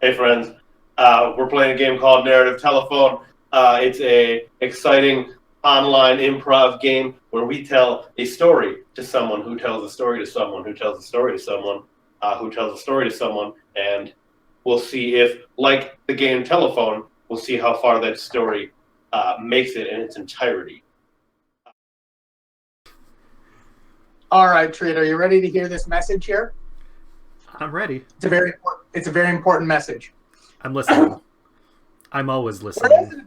Hey friends, we're playing a game called Narrative Telephone. It's a exciting online improv game where we tell a story to someone who tells a story to someone who tells a story to someone who tells a story to someone, and we'll see if, like the game Telephone, we'll see how far that story makes it in its entirety. All right, Treat, are you ready to hear this message here? I'm ready. It's a very important message. I'm listening. I'm always listening.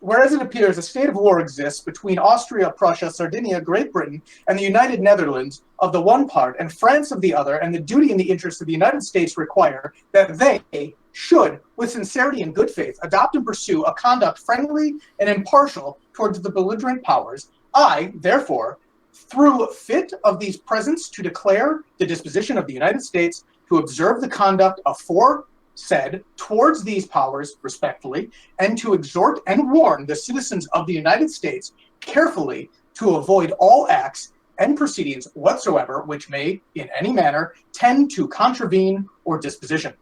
Whereas it appears a state of war exists between Austria, Prussia, Sardinia, Great Britain, and the United Netherlands of the one part, and France of the other, and the duty and the interest of the United States require that they should, with sincerity and good faith, adopt and pursue a conduct friendly and impartial towards the belligerent powers. I, therefore, through fit of these presents to declare the disposition of the United States to observe the conduct aforesaid towards these powers respectfully, and to exhort and warn the citizens of the United States carefully to avoid all acts and proceedings whatsoever which may in any manner tend to contravene or disposition.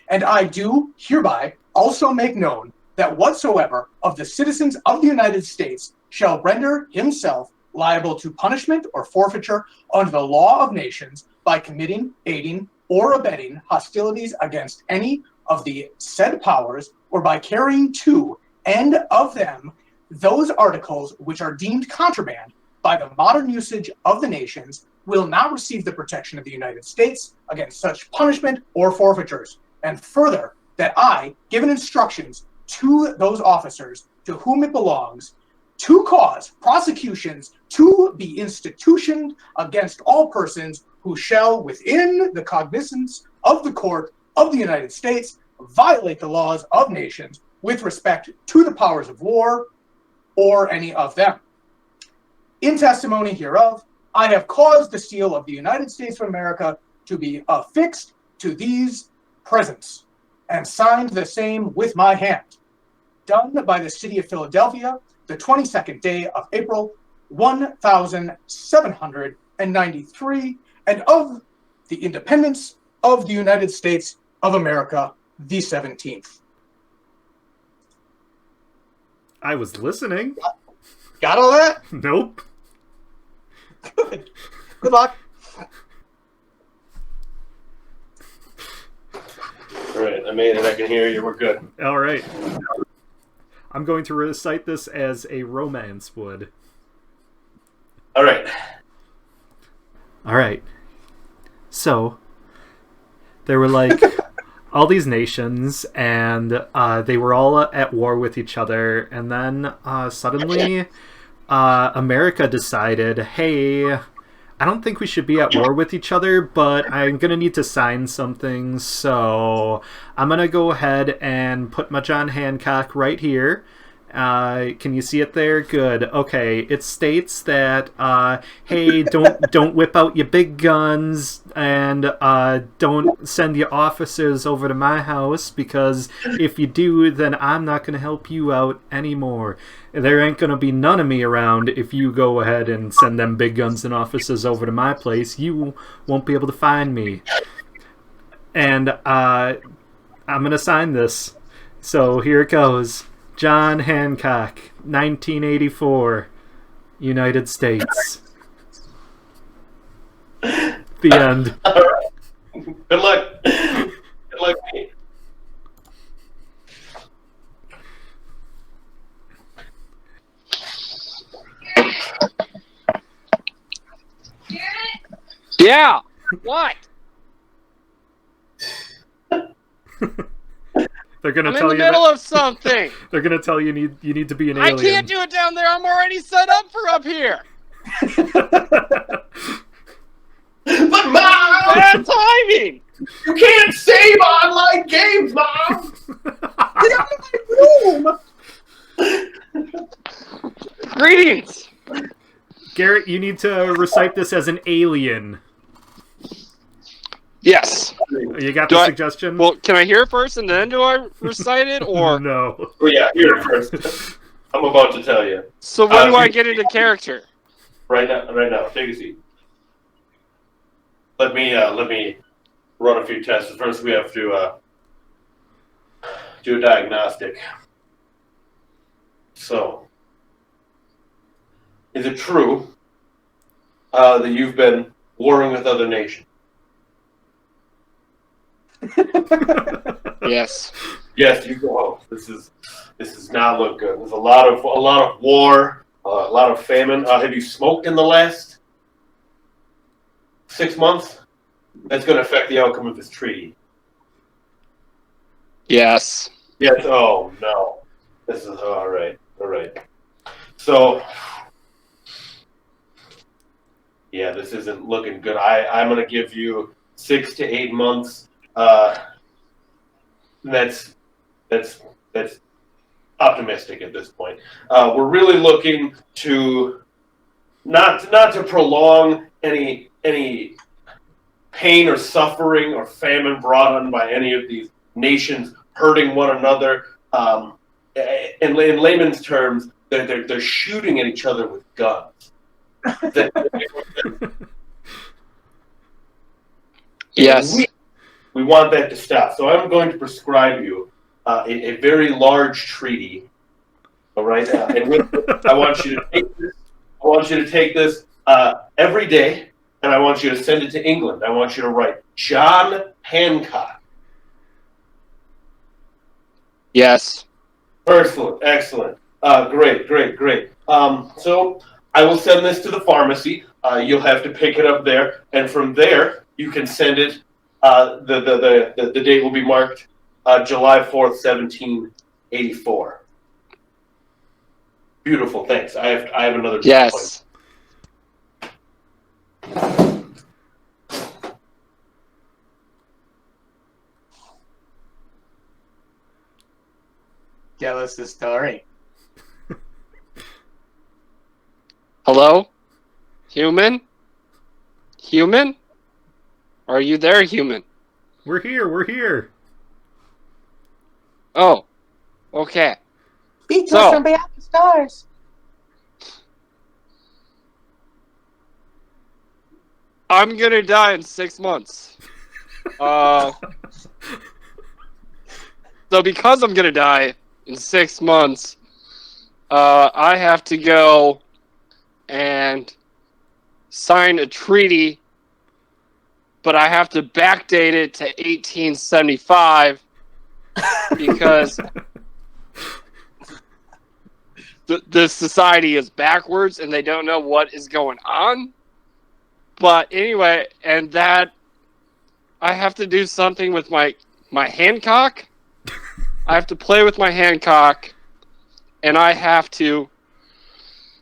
And I do hereby also make known that whatsoever of the citizens of the United States shall render himself liable to punishment or forfeiture under the law of nations by committing, aiding, or abetting hostilities against any of the said powers, or by carrying to and of them those articles which are deemed contraband by the modern usage of the nations, will not receive the protection of the United States against such punishment or forfeitures. And further, that I, given instructions to those officers to whom it belongs, to cause prosecutions to be institutioned against all persons who shall, within the cognizance of the court of the United States, violate the laws of nations with respect to the powers of war or any of them. In testimony hereof, I have caused the seal of the United States of America to be affixed to these presents, and signed the same with my hand. Done by the city of Philadelphia, the 22nd day of April, 1793, and of the independence of the United States of America, the 17th. I was listening. Got all that? Nope. Good. Good luck. All right, I made it. I can hear you. We're good. All right. I'm going to recite this as a romance would. All right. All right. So, there were like all these nations, and they were all at war with each other, and then suddenly America decided, hey, I don't think we should be at war with each other, but I'm going to need to sign something, so I'm going to go ahead and put my John Hancock right here. Can you see it there? Good. Okay. It states that, hey, don't whip out your big guns, and don't send your officers over to my house, because if you do, then I'm not going to help you out anymore. There ain't going to be none of me around if you go ahead and send them big guns and officers over to my place. You won't be able to find me. And I'm going to sign this. So here it goes. John Hancock, 1984, United States. The end. All right. Good luck. Good luck, mate. Yeah. What? They're gonna I'm tell in the you middle of something. They're gonna tell you you need to be an I alien. can't do it down there. I'm already set up for up here. But Mom, Bad timing. you can't save online games, Mom. Get out of my room! Greetings. Garrett, you need to recite this as an alien. Yes. You got the suggestion? Well, can I hear it first and then do I recite it, or No. Oh yeah, hear it first. I'm about to tell you. So when do I get into character? Right now. Take a seat. Let me run a few tests. First, we have to do a diagnostic. So, is it true that you've been warring with other nations? Yes. Yes, you go. This does not look good. There's a lot of war, a lot of famine. Have you smoked in the last 6 months? That's going to affect the outcome of this treaty. Yes. Yes. Oh no. This is all right. All right. So, yeah, this isn't looking good. I'm going to give you 6 to 8 months. That's optimistic at this point. We're really looking to not to prolong any pain or suffering or famine brought on by any of these nations hurting one another. In layman's terms, they're shooting at each other with guns. Yes. We want that to stop. So I'm going to prescribe you a very large treaty. All right, and with this, I want you to take this. I want you to take this every day, and I want you to send it to England. I want you to write John Hancock. Yes. Excellent, excellent. Great. So I will send this to the pharmacy. You'll have to pick it up there, and from there you can send it. The date will be marked July 4th, 1784. Beautiful, thanks. I have another. Yes. Tell us the story. Hello? Human? Human? Are you there, human? We're here. Oh. Okay. Speak to So- us from beyond the stars. I'm gonna die in 6 months. So because I'm gonna die in 6 months, I have to go and sign a treaty, but I have to backdate it to 1875 because the society is backwards and they don't know what is going on. But anyway, and that I have to do something with my Hancock. I have to play with my Hancock, and I have to.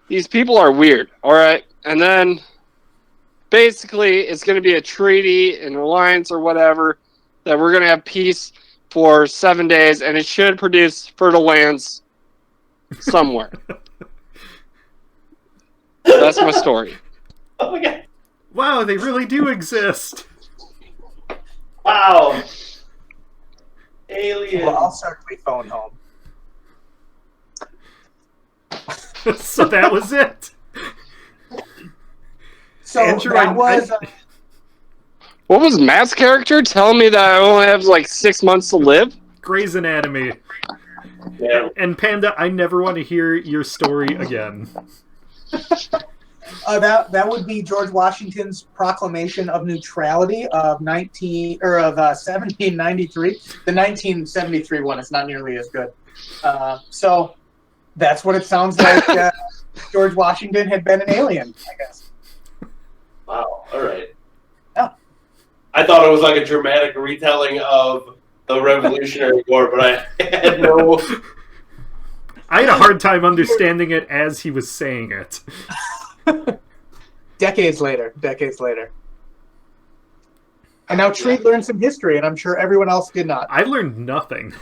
These people are weird, all right. And then, basically, it's going to be a treaty, an alliance, or whatever that we're going to have peace for 7 days, and it should produce fertile lands somewhere. That's my story. Oh my god! Wow, they really do exist. Wow. Alien. Well, I'll certainly phone home. So that was it. So Andrew, that was. What was Matt's character telling me that I only have like 6 months to live? Grey's Anatomy. Yeah. And Panda, I never want to hear your story again. That would be George Washington's proclamation of neutrality of 1793. The 1973 one is not nearly as good. So that's what it sounds like. George Washington had been an alien, I guess. Wow. All right. Yeah. I thought it was like a dramatic retelling of the Revolutionary War, but I had no. I had a hard time understanding it as he was saying it. Decades later. And now Treat learned some history, and I'm sure everyone else did not. I learned nothing.